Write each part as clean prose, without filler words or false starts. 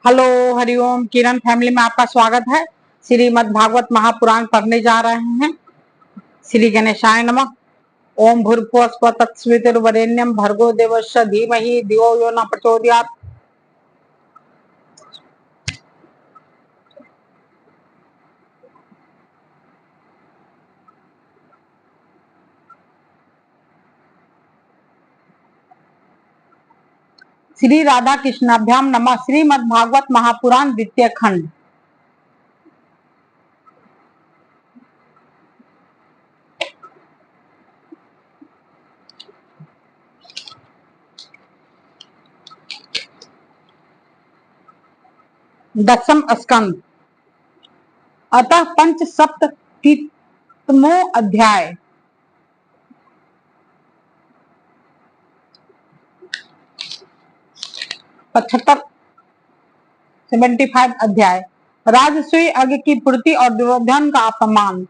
Hello, Hariom. किरण family में आपका स्वागत है। श्रीमद् भागवत महापुराण पढ़ने जा रहे हैं। श्री गणेशाय नमः। ओम भूर्भुवः स्वः तत्सवितुर्वरेण्यं भर्गो देवस्य धीमहि धियो यो न प्रचोदयात्। श्री राधा कृष्णाभ्याम नमः। श्रीमद् भागवत महापुराण द्वितीय खंड। दशम स्कंद। अतः पंच सप्ततितमो अध्याय। 75 अध्याय। राजसूय यज्ञ की पूर्ति और दुर्योधन का अपमान।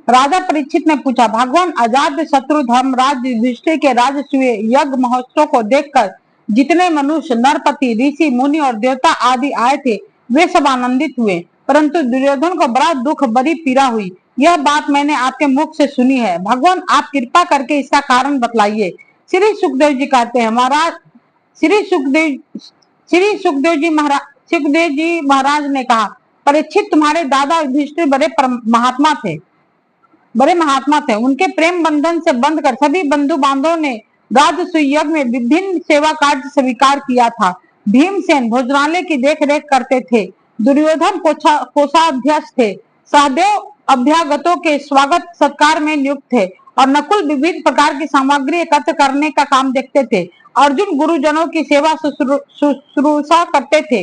राजा परीक्षित ने पूछा, भगवान, अजात शत्रु धर्मराज युधिष्ठिर के राजसूय यज्ञ महोत्सव को देखकर जितने मनुष्य, नरपति, ऋषि, मुनि और देवता आदि आए थे, वे सब आनंदित हुए, परंतु दुर्योधन को बड़ा दुख, बड़ी पीड़ा हुई। यह बात मैंने आपके मुख से सुनी है। भगवान, आप कृपा करके इसका कारण बतलाइए। श्री सुखदेव जी कहते हैं, महाराज श्री सुखदेव जी महाराज ने कहा, परीक्षित, तुम्हारे दादा युधिष्ठिर बड़े महात्मा थे। उनके प्रेम बंधन से बंधकर सभी बंधु बांधवों ने राजसूय यज्ञ में विभिन्न सेवा कार्य स्वीकार किया था। भीमसेन भोजनालय की देख रेख करते थे, दुर्योधन कोषाध्यक्ष थे, सहदेव अभ्यागतों के स्वागत सत्कार में नियुक्त थे और नकुल विविध प्रकार की सामग्री एकत्र करने का काम देखते थे। अर्जुन गुरुजनों की सेवा शुश्रूषा करते थे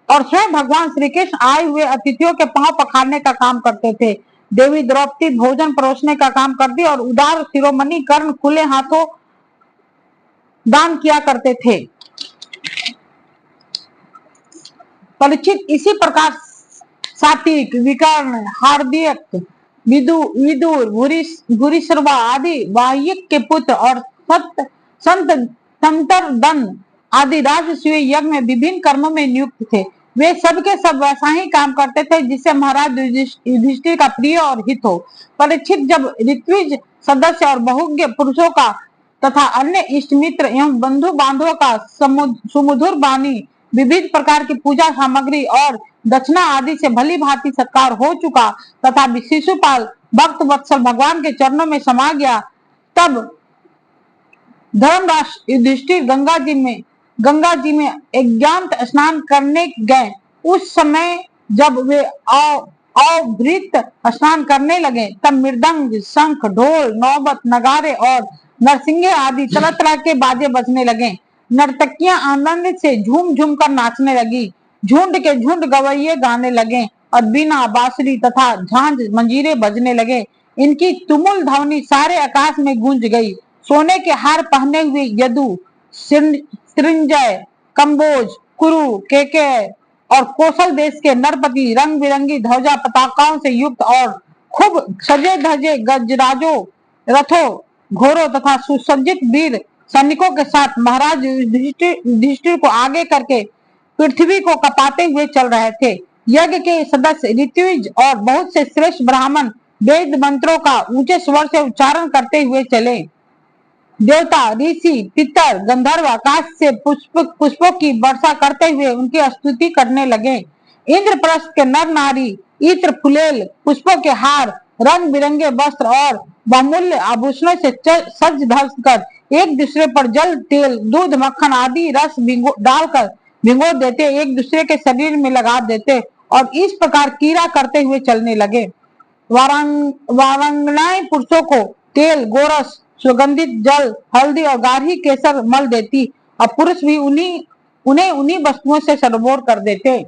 और स्वयं भगवान श्री कृष्ण आए हुए अतिथियों के पांव पखारने का काम करते थे। देवी द्रौपदी भोजन परोसने का काम करती और उदार शिरोमणि कर्ण खुले हाथों दान किया करते थे। परीक्षित, इसी प्रकार सात्विक, विकर्ण, हार्दिक, विदुर, भूरिश्रवा आदि वाह्यक के पुत्र और संत संतरदन आदि राजसूय यज्ञ में विभिन्न कर्मों में नियुक्त थे। वे सब के सब वैसा ही काम करते थे जिससे महाराज युधिष्ठिर का प्रिय और हित हो। परीक्षित, जब ऋत्विज सदस्य और बहुज्ञ पुरुषों का तथा अन्य इष्ट मित्र एवं बंधु बांधवों का सुमधुर वाणी, विविध प्रकार की पूजा सामग्री और दक्षिणा आदि से भली भांति सत्कार हो चुका तथा शिशुपाल भक्त वत्सल भगवान के चरणों में समा गया, तब धर्मराज युधिष्ठिर गंगा जी में अज्ञात स्नान करने गए। उस समय जब वे अवभृत स्नान करने लगे, तब मृदंग, शंख, ढोल, नौबत, नगारे और नरसिंगे आदि तरह तरह के बाजे बजने लगे। नर्तकियां आनंद से झूम झूम कर नाचने लगी। झुंड के झुंड गवैये गाने लगे और बीना, बांसुरी तथा झांझ मंजीरे बजने लगे। इनकी तुमुल ध्वनि सारे आकाश में गूंज गई। सोने के हार पहने हुए यदु, सृंजय, कंबोज, कुरु, केकय और कौशल देश के नरपति रंग बिरंगी ध्वजा पताकाओं से युक्त और खूब सजे धजे गजराजों, रथों, घोड़ों तथा सुसज्जित वीर सैनिकों के साथ महाराज युधिष्ठिर को आगे करके पृथ्वी को कपाते हुए चल रहे थे। यज्ञ के सदस्य ऋत्विज और बहुत से श्रेष्ठ ब्राह्मण वेद मंत्रों का ऊंचे स्वर से उच्चारण करते हुए चले। देवता, ऋषि, पितर, गंधर्व आकाश से पुष्पों की वर्षा करते हुए उनकी स्तुति करने लगे। इंद्रप्रस्थ के नर नारी इत्र, फुलेल, पुष्पों के हार, रंग बिरंगे वस्त्र और बहुमूल्य आभूषणों से सज धज कर एक दूसरे पर जल, तेल, दूध, मक्खन आदि रस डालकर भिगो देते, एक दूसरे के शरीर में लगा देते और इस प्रकार कीड़ा करते हुए चलने लगे। वारंगनाएं पुरुषों को तेल, गोरस, सुगंधित जल, हल्दी और गाढ़ी केसर मल देती और पुरुष भी उन्हें उन्हीं वस्तुओं से सरोवर कर देते।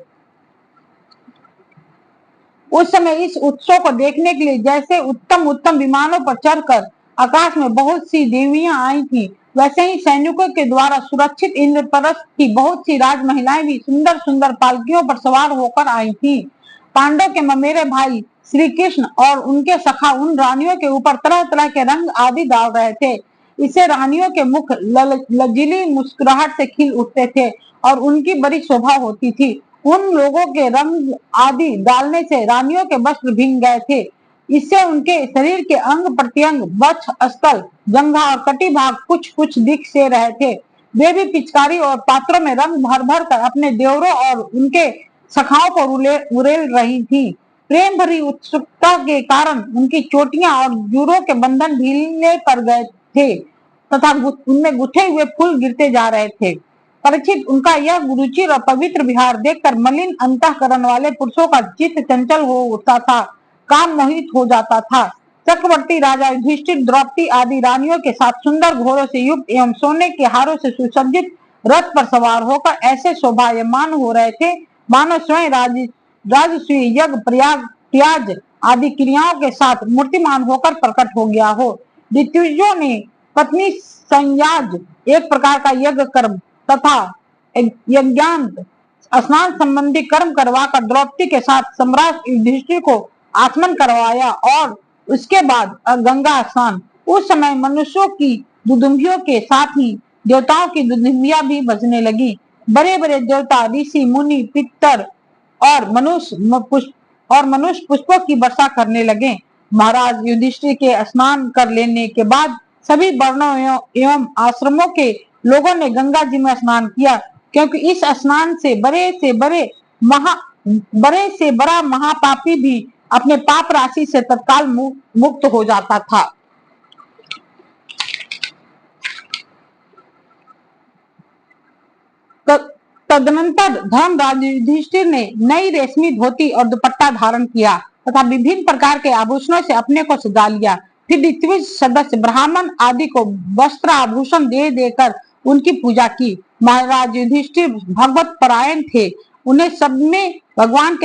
उस समय इस उत्सव को देखने के लिए जैसे उत्तम उत्तम विमानों पर चढ़कर आकाश में बहुत सी देवियां आई थी, वैसे ही सैनिकों के द्वारा सुरक्षित इंद्रप्रस्थ की बहुत सी राज महिलाएं भी सुंदर सुंदर पालकियों पर सवार होकर आई थी। पांडव के ममेरे भाई श्री कृष्ण और उनके सखा उन रानियों के ऊपर तरह तरह के रंग आदि डाल रहे थे। इससे रानियों के मुख लजीली मुस्कुराहट से खिल उठते थे और उनकी बड़ी शोभा होती थी। उन लोगों के रंग आदि डालने से रानियों के वस्त्र भींग गए थे। इससे उनके शरीर के अंग प्रत्यंग, वक्ष स्थल, जंघा और कटी भाग कुछ कुछ दिख से रहे थे। वे भी पिचकारी और पात्रों में रंग भर भर कर अपने देवरों और उनके सखाओं को उड़ेल रही थी। प्रेम भरी उत्सुकता के कारण उनकी चोटियां और जूड़ों के बंधन ढीले पड़ गए थे तथा उनमें गुथे हुए फूल गिरते जा रहे थे। परीक्षित, उनका यह रुचिर और पवित्र विहार देखकर मलिन अंतःकरण वाले पुरुषों का चित्त चंचल हो उठता था, काम मोहित हो जाता था। चक्रवर्ती राजा युधिष्ठिर, द्रौपदी आदि रानियों के साथ सुंदर घोड़ों से युक्त एवं सोने के हारों से सुसज्जित रथ पर सवार होकर ऐसे शोभायमान हो रहे थे मानो स्वयं राजसूय यज्ञ, त्याज आदि क्रियाओं के साथ मूर्तिमान होकर प्रकट हो गया हो। ऋत्विजों ने पत्नी संयाज, एक प्रकार का यज्ञ कर्म तथा यज्ञांत स्नान संबंधी कर्म करवाकर द्रौपदी के साथ सम्राट युधिष्ठिर को आचमन करवाया और उसके बाद गंगा स्नान। उस समय मनुष्यों की दुदुम्बियों के साथ ही देवताओं की दुदुम्बियां भी बजने लगी। बड़े बड़े देवता, ऋषि, मुनि, पितर और मनुष्य पुष्पों की वर्षा करने लगे। महाराज युधिष्ठिर के स्नान कर लेने के बाद सभी वर्णों एवं आश्रमों के लोगों ने गंगा जी में स्नान किया, क्योंकि इस स्नान से बड़े से बड़ा महापापी भी अपने पाप राशि से तत्काल मुक्त हो जाता था। तदनंतर धर्मराज युधिष्ठिर ने नई रेशमी धोती और दुपट्टा धारण किया तथा विभिन्न प्रकार के आभूषणों से अपने को सजा लिया। फिर ऋत्विज सदस्य ब्राह्मण आदि को वस्त्र आभूषण दे देकर उनकी पूजा की। महाराज युधिष्ठिर भगवत परायण थे। उन्हें सब में भगवान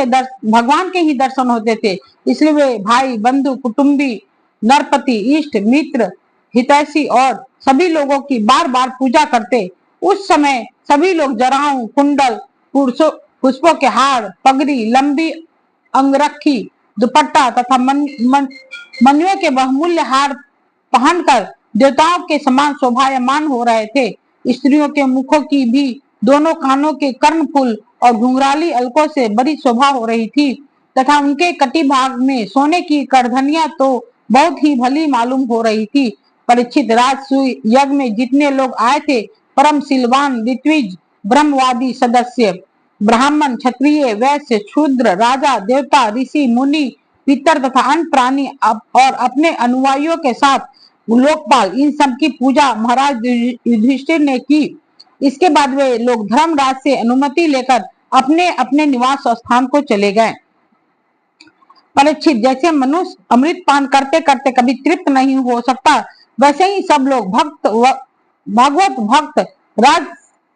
के ही दर्शन होते थे, इसलिए वे भाई, बंधु, कुटुंबी, नरपति, इष्ट मित्र, हितैषी और सभी लोगों की बार बार पूजा करते। उस समय सभी लोग जराओं, कुंडल, पुष्पों के हार, पगड़ी, लंबी अंगरखी, दुपट्टा तथा मनुष्यों के बहुमूल्य हार पहनकर देवताओं के समान शोभायमान हो रहे थे। स्त्रियों के मुखों की भी दोनों कानों के कर्णफूल और घुंघराली अलकों से बड़ी शोभा हो रही थी तथा उनके कटी भाग में सोने की करधनियां तो बहुत ही भली मालूम हो रही थी। परीक्षित, राजसूय यज्ञ में जितने लोग आए थे, परम शीलवान ऋत्विज, ब्रह्मवादी सदस्य, ब्राह्मण, क्षत्रिय, वैश्य, शूद्र, राजा, देवता, ऋषि, मुनि, पितर तथा अन्य प्राणी और अपने अनुयायियों के साथ लोकपाल, इन सब की पूजा महाराज युधिष्ठिर ने की। इसके बाद वे लोग धर्मराज से अनुमति लेकर अपने अपने निवास स्थान को चले गए। परीक्षित, जैसे मनुष्य अमृत पान करते करते कभी तृप्त नहीं हो सकता, वैसे ही सब लोग भागवत भक्त राज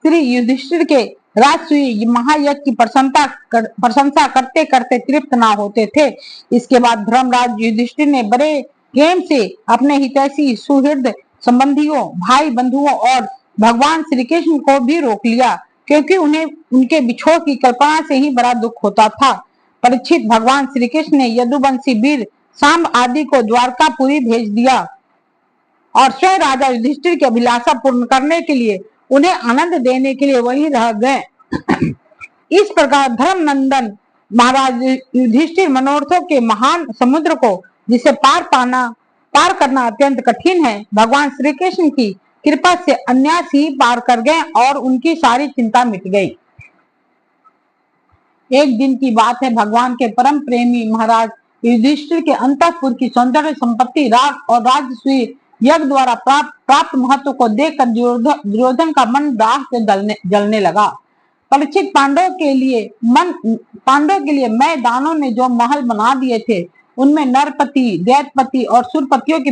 श्री युधिष्ठिर के राजसूय महायज्ञ की प्रशंसा करते करते तृप्त ना होते थे। इसके बाद धर्मराज युधिष्ठिर ने बड़े प्रेम से अपने हितैषी, सुहृद संबंधियों, भाई बंधुओं और भगवान श्री कृष्ण को भी रोक लिया, क्योंकि उन्हें उनके बिछोह की कल्पना से ही बड़ा दुख होता था। परीक्षित, भगवान श्री कृष्ण ने यदुवंशी वीर सांब आदि को द्वारकापुरी भेज दिया और स्वयं राजा युधिष्ठिर की अभिलाषा पूर्ण करने के लिए उन्हें आनंद देने के लिए वहीं रह गए। इस प्रकार धर्मनंदन महाराज युधिष्ठिर मनोरथों के महान समुद्र को, जिसे पार करना अत्यंत कठिन है, भगवान श्री कृष्ण की कृपा से अनायास ही पार कर गए और उनकी सारी चिंता मिट गई। एक दिन की बात है, भगवान के परम प्रेमी महाराज युधिष्ठिर के अंतःपुर की सौंदर्य संपत्ति, राग और राजसूय यज्ञ द्वारा प्राप्त महत्व को देखकर दुर्योधन का मन दाह से जलने लगा। परीक्षित, पांडवों के लिए मैं दानों ने जो महल बना दिए थे, उनमें नरपति, दैत्यपति और सुरपतियों की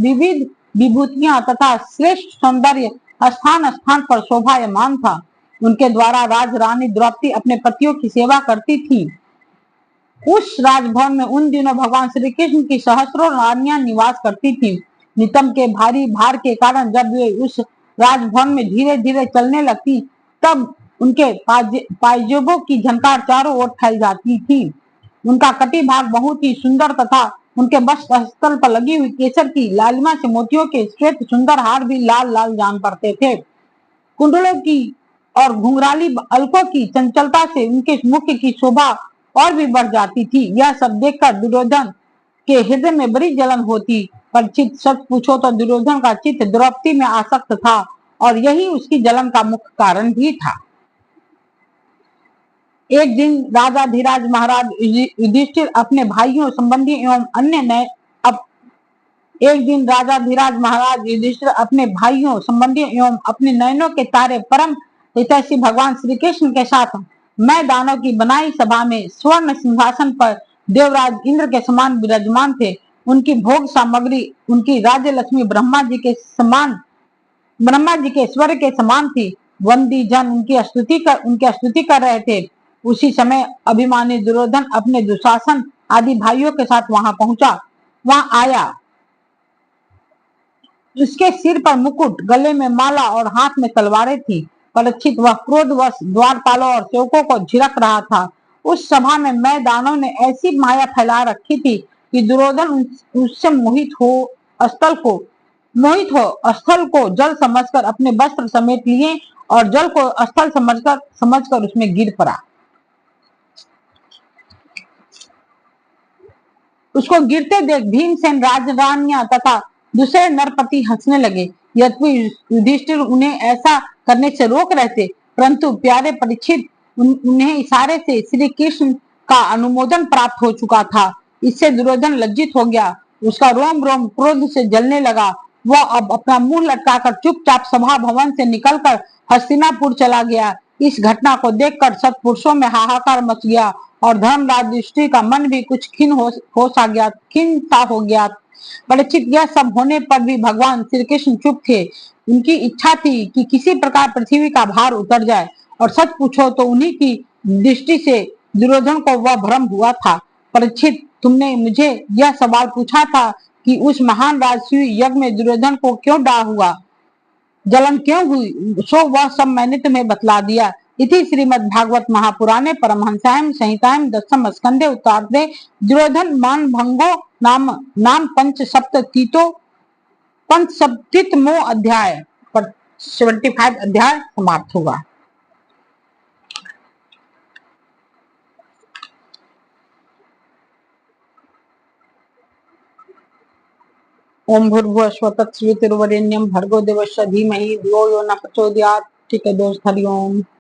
विविध विभूतियां तथा श्रेष्ठ सौंदर्य स्थान स्थान पर शोभायमान था। उनके द्वारा राज रानी द्रौपदी अपने पतियों की सेवा करती थी। उस राजभवन में उन दिनों भगवान श्री कृष्ण की सहस्त्रों रानियां निवास करती थी। नितंब के भारी भार के कारण जब वे उस राजभवन में धीरे धीरे चलने लगती, तब उनके पायजेबों की झनकार चारों ओर फैल जाती थी। उनका कटी भाग बहुत ही सुंदर तथा उनके वस्त्र स्थल पर लगी हुई केसर की लालिमा से मोतियों के श्वेत सुंदर हार भी लाल लाल जान पड़ते थे। कुंडलों की और घुंघराली अलकों की चंचलता से उनके मुख की शोभा और भी बढ़ जाती थी। यह सब देखकर दुर्योधन के हृदय में बड़ी जलन होती। पर चित्त सच पूछो तो दुर्योधन का चित्त द्रौपदी में आसक्त था और यही उसकी जलन का मुख्य कारण भी था। एक दिन राजाधिराज महाराज युधिष्ठिर अपने भाइयों संबंधी एवं अन्य नए एक दिन राजाधिराज महाराज युधिष्ठिर अपने भाइयों संबंधी एवं अपने नयनों के तारे परम हितैषी भगवान श्री कृष्ण के साथ मैदानों की बनाई सभा में स्वर्ण सिंहासन पर देवराज इंद्र के समान विराजमान थे। उनकी भोग सामग्री उनकी राज्य लक्ष्मी ब्रह्मा जी के स्वर्ग के समान थी। वंदी जन उनकी स्तुति कर रहे थे। उसी समय अभिमानी दुर्योधन अपने दुशासन आदि भाइयों के साथ वहां आया। उसके सिर पर मुकुट, गले में माला और हाथ में तलवारें थी। परीक्षित वह क्रोधवश द्वारपालों और सेवकों को झिड़क रहा था। उस सभा में मैदानों ने ऐसी माया फैला रखी थी कि दुर्योधन उससे मोहित हो स्थल को जल समझकर अपने वस्त्र समेट लिए और जल को स्थल समझकर उसमें गिर पड़ा। उसको गिरते देख भीमसेन, राजरानियां तथा दूसरे नरपति हंसने लगे। यद्यपि युधिष्ठिर उन्हें ऐसा करने से रोक रहे थे, परंतु प्यारे परीक्षित उन्हें इशारे से श्री कृष्ण का अनुमोदन प्राप्त हो चुका था। इससे दुर्योधन लज्जित हो गया। उसका रोम रोम क्रोध से जलने लगा। वह अब अपना मुंह लटकाकर चुपचाप सभा भवन से निकलकर हस्तिनापुर चला गया। इस घटना को देखकर सत्पुरुषों में हाहाकार मच गया और धर्मराज युधिष्ठिर का मन भी कुछ खिन्न सा हो गया। परीक्षित, यह सब होने पर भी भगवान श्री कृष्ण चुप थे। उनकी इच्छा थी कि किसी प्रकार पृथ्वी का भार उतर जाए और सच पूछो तो उन्हीं की दृष्टि से दुर्योधन को वह भ्रम हुआ था। परीक्षित, तुमने मुझे यह सवाल पूछा था कि उस महान राजसूय यज्ञ में दुर्योधन को क्यों डाह हुआ, जलन क्यों हुई, सो वह सब मैंने तुम्हें बतला दिया। इति श्रीमद्भागवत महापुराणे परमहंसायां संहितायां दशम स्कंधे उत्तरार्धे दुर्योधन मान भंगो नाम पंचसप्तमो अध्याय पर 75 अध्याय समाप्त होगा। ओम भूर्भुवः स्वः तत्सवितुर्वरेण्यं भर्गो देवस्य धीमहि धियो यो न प्रचोदयात्। ठीक है दोस्त, हरिओम।